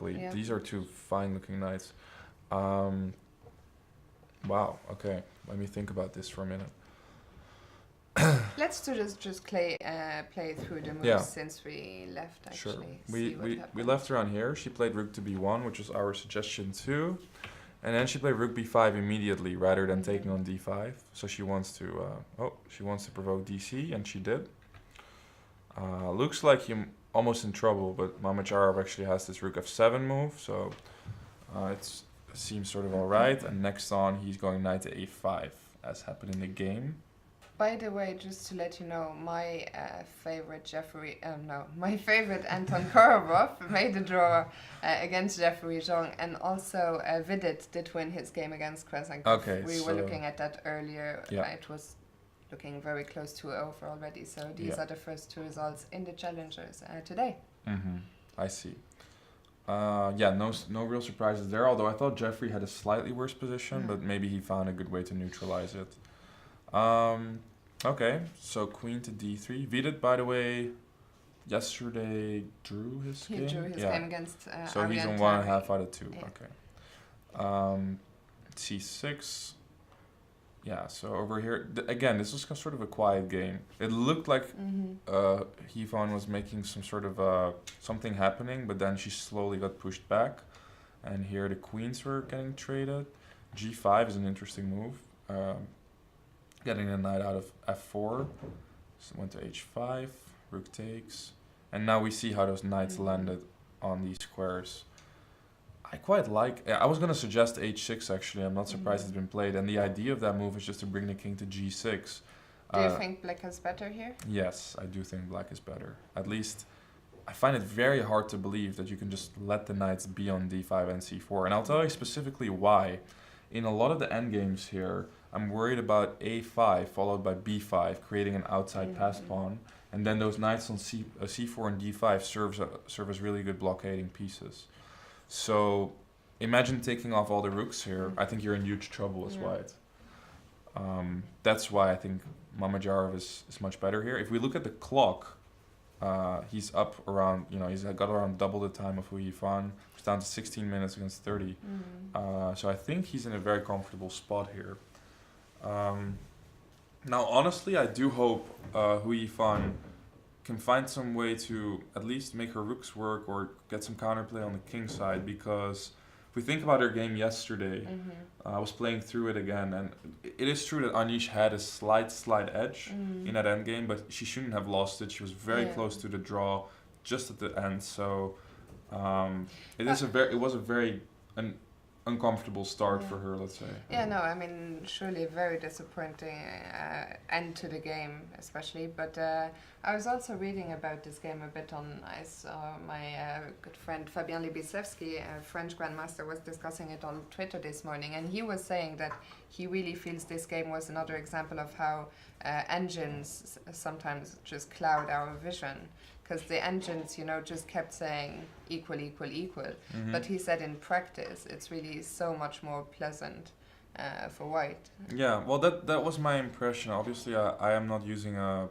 Yeah. These are two fine-looking knights. Um, wow. Okay. Let me think about this for a minute. Let's just play through the moves Yeah. since we left. Sure. Actually, We, see what we, we happened. left her on here. She played rook to b1, which was our suggestion too. And then she played rook b5 immediately rather than taking on d5. So she wants to provoke dc, and she did. Looks like he's almost in trouble, but Mamedyarov actually has this rook f7 move, so it seems sort of alright. And next on, he's going knight to a5, as happened in the game. By the way, just to let you know, my favorite my favorite Anton Korobov made the draw against Jeffrey Zhong, and also Vidit did win his game against Krasankov. Okay, we were looking at that earlier. Yeah. It was looking very close to over already. So these are the first two results in the challengers today. I see. No real surprises there. Although I thought Jeffrey had a slightly worse position, but maybe he found a good way to neutralize it. Okay, so queen to d3. Vidit, by the way, yesterday drew his game. He drew his game against so he's on 1.5 out of 2. Yeah. Okay. c6. Yeah, so over here, again, this was sort of a quiet game. It looked like Yifan was making some sort of something happening, but then she slowly got pushed back. And here the queens were getting traded. g5 is an interesting move. Getting a knight out of f4. So went to h5, rook takes. And now we see how those knights landed on these squares. I quite like... I was going to suggest h6, actually. I'm not surprised it's been played. And the idea of that move is just to bring the king to g6. Do you think black is better here? Yes, I do think black is better. At least, I find it very hard to believe that you can just let the knights be on d5 and c4. And I'll tell you specifically why. In a lot of the endgames here, I'm worried about a5 followed by b5, creating an outside pass pawn. And then those knights on c4 and d5 serve as really good blockading pieces. So imagine taking off all the rooks here. I think you're in huge trouble as white. That's why I think Mamedyarov is much better here. If we look at the clock, he's up around, he's got around double the time of Yifan. He's down to 16 minutes against 30. So I think he's in a very comfortable spot here. Now, honestly, I do hope Yifan can find some way to at least make her rooks work or get some counterplay on the king side, because if we think about her game yesterday, I was playing through it again, and it is true that Anish had a slight edge in that endgame, but she shouldn't have lost it. She was very close to the draw just at the end, so it was a very uncomfortable start for her, let's say. Yeah, no, I mean, surely a very disappointing end to the game, especially. But I was also reading about this game a bit I saw my good friend Fabien Libisevsky, a French grandmaster, was discussing it on Twitter this morning, and he was saying that he really feels this game was another example of how engines sometimes just cloud our vision. Because the engines, just kept saying equal, equal, equal. But he said in practice, it's really so much more pleasant for white. Yeah, well, that was my impression. Obviously, I am not using a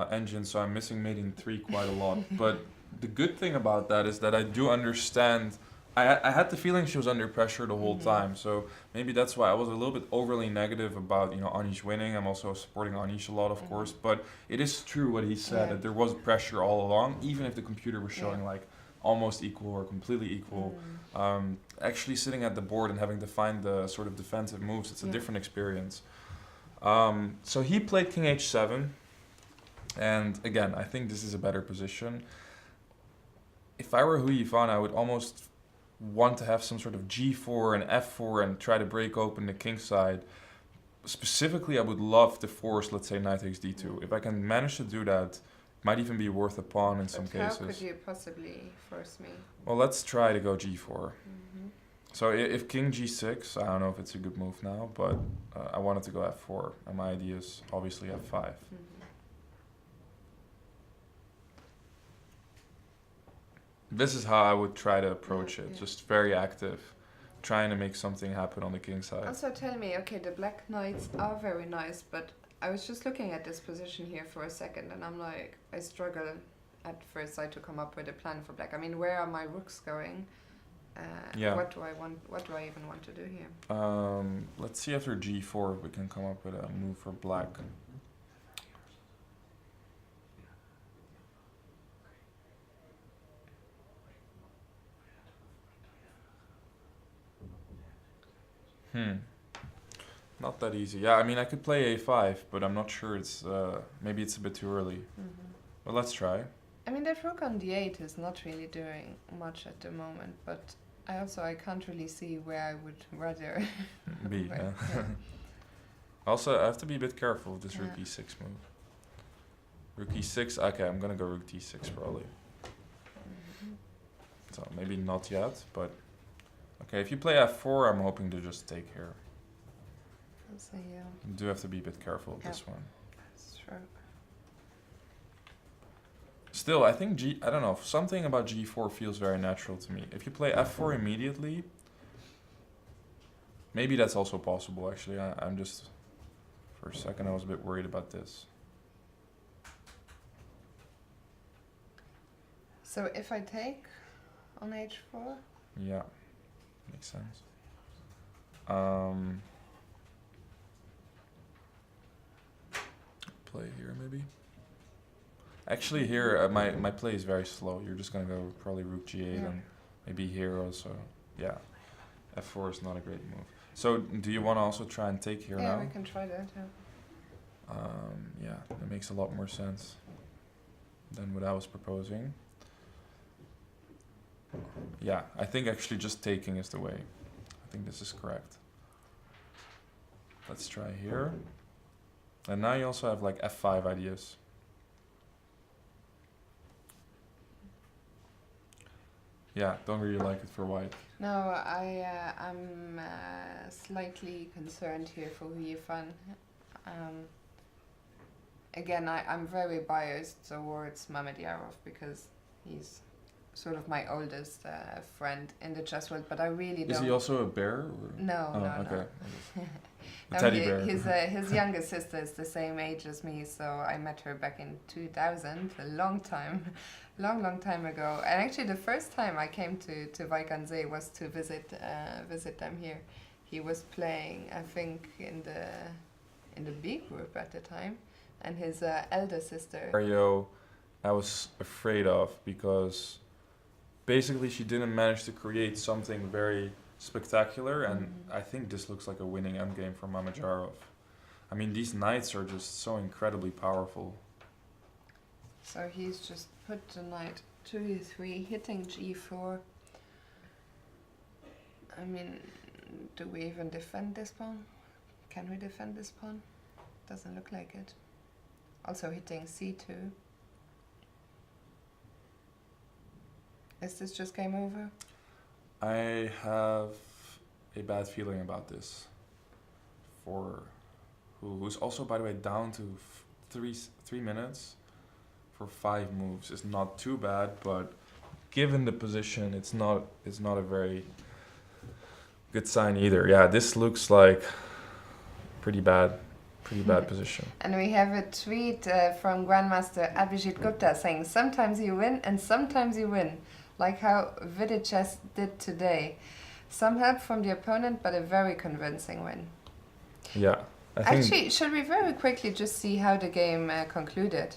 engine, so I'm missing mate in 3 quite a lot. But the good thing about that is that I do understand. I had the feeling she was under pressure the whole time, so maybe that's why I was a little bit overly negative about Anish winning. I'm also supporting Anish a lot, of course, but it is true what he said, that there was pressure all along, even if the computer was showing like almost equal or completely equal. Actually sitting at the board and having to find the sort of defensive moves, it's a different experience. So he played king h7, and again, I think this is a better position. If I were Yifan, I would almost want to have some sort of g4 and f4 and try to break open the king side. Specifically, I would love to force, let's say, knight takes d2. If I can manage to do that, it might even be worth a pawn in some cases. How could you possibly force me? Well, let's try to go g4. So if king g6, I don't know if it's a good move now, but I wanted to go f4, and my idea is obviously f5. This is how I would try to approach it, just very active, trying to make something happen on the king side. Also tell me, okay, the black knights are very nice, but I was just looking at this position here for a second, and I'm like, I struggle at first sight to come up with a plan for black. I mean, where are my rooks going? Yeah. What do I want? What do I even want to do here? Let's see after g4 if we can come up with a move for black. Not that easy. Yeah, I mean, I could play a5, but I'm not sure it's... maybe it's a bit too early. But let's try. I mean, that rook on d8 is not really doing much at the moment, but I can't really see where I would rather B, where- yeah. yeah. Also, I have to be a bit careful with this rook e6 move. Rook e6, okay, I'm gonna go rook d6 probably. So maybe not yet, but... Okay, if you play f4, I'm hoping to just take here. So yeah, You do have to be a bit careful with this one. that's true. Still, I think I don't know, something about g4 feels very natural to me. If you play f4 immediately, maybe that's also possible actually. I'm just, for a second I was a bit worried about this. So if I take on h4, Yeah, makes sense. Play here maybe. Actually here, my play is very slow. You're just gonna go probably rook g8 Yeah. and maybe here also. Yeah, f4 is not a great move. So do you want to also try and take here yeah, now? we can try that. Yeah. Yeah, that makes a lot more sense than what I was proposing. Yeah, I think actually just taking is the way. I think this is correct. Let's try here. And now you also have like f5 ideas. Yeah, don't really like it for white. No, I'm slightly concerned here for Yifan. Again, I'm very biased towards Mamedyarov because he's sort of my oldest friend in the chess world, but I really don't... Is he also a bear? Or? No, Oh, no, okay. no. A teddy bear. His youngest sister is the same age as me, so I met her back in 2000, a long time ago. And actually, the first time I came to Vaikanze was to visit them here. He was playing, I think, in the B group at the time, and his elder sister. Scenario I was afraid of because basically she didn't manage to create something very spectacular, and I think this looks like a winning endgame for Mamedyarov. I mean, these knights are just so incredibly powerful. So he's just put the knight to e3, hitting g4. I mean, do we even defend this pawn? Can we defend this pawn? Doesn't look like it. Also hitting c2. Is this just game over? I have a bad feeling about this. For who's also, by the way, down to 3 minutes for 5 moves is not too bad, but given the position, it's not a very good sign either. Yeah, this looks like pretty bad position. And we have a tweet from Grandmaster Abhijit Gupta saying, "Sometimes you win and sometimes you win, like how Vidichez did today. Some help from the opponent, but a very convincing win." Yeah, I think. Actually, should we very quickly just see how the game concluded?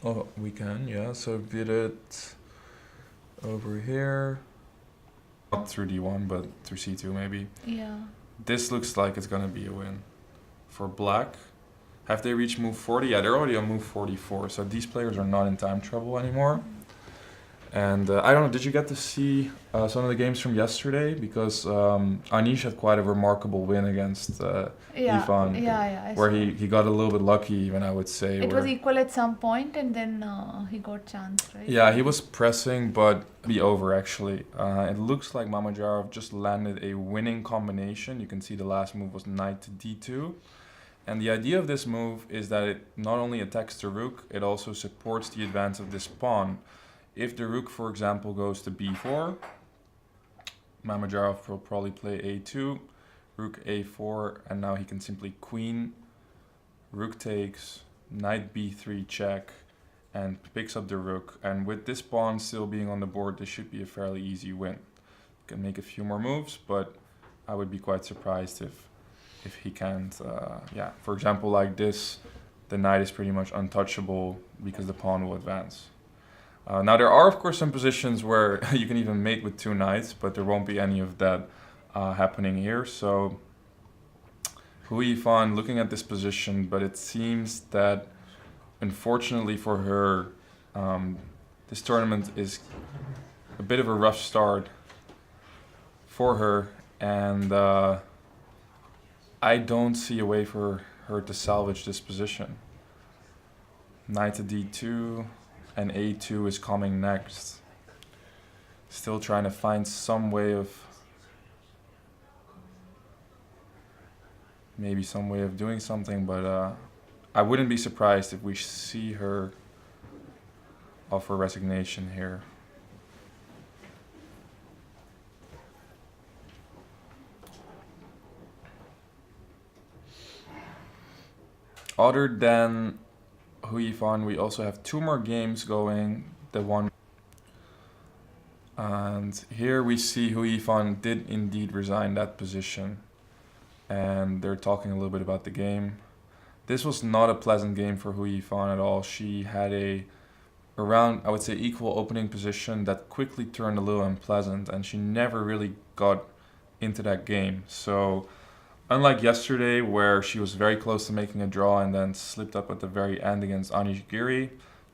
Oh, we can, yeah. So did it over here. Not through D1, but through C2 maybe. Yeah. This looks like it's gonna be a win. For black, have they reached move 40? Yeah, they're already on move 44, so these players are not in time trouble anymore. And I don't know, did you get to see some of the games from yesterday? Because Anish had quite a remarkable win against Yifan, Yeah. where he got a little bit lucky even, I would say. It was equal at some point and then he got chance, right? Yeah, he was pressing, but be over actually. It looks like Mamedyarov just landed a winning combination. You can see the last move was knight to d2. And the idea of this move is that it not only attacks the rook, it also supports the advance of this pawn. If the rook, for example, goes to b4, Mamedyarov will probably play a2, rook a4, and now he can simply queen, rook takes, knight b3 check, and picks up the rook. And with this pawn still being on the board, this should be a fairly easy win. Can make a few more moves, but I would be quite surprised if he can't. Yeah, for example, like this, the knight is pretty much untouchable because the pawn will advance. Now there are of course some positions where you can even mate with two knights, but there won't be any of that happening here. So Yifan looking at this position, but it seems that unfortunately for her, this tournament is a bit of a rough start for her, and I don't see a way for her to salvage this position. Knight to d2 and a2 is coming next. Still trying to find some way of, maybe some way of doing something, but I wouldn't be surprised if we see her offer resignation here. Other than Yifan, we also have two more games going. And here we see Yifan did indeed resign that position. And they're talking a little bit about the game. This was not a pleasant game for Yifan at all. She had around, I would say, equal opening position that quickly turned a little unpleasant, and she never really got into that game. So unlike yesterday, where she was very close to making a draw and then slipped up at the very end against Shakhriyar,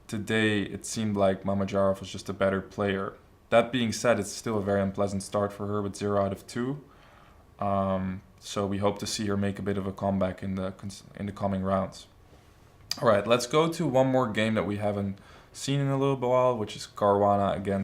today it seemed like Mamedyarov was just a better player. That being said, it's still a very unpleasant start for her with 0 out of 2. So we hope to see her make a bit of a comeback in the coming rounds. All right, let's go to one more game that we haven't seen in a little while, which is Caruana against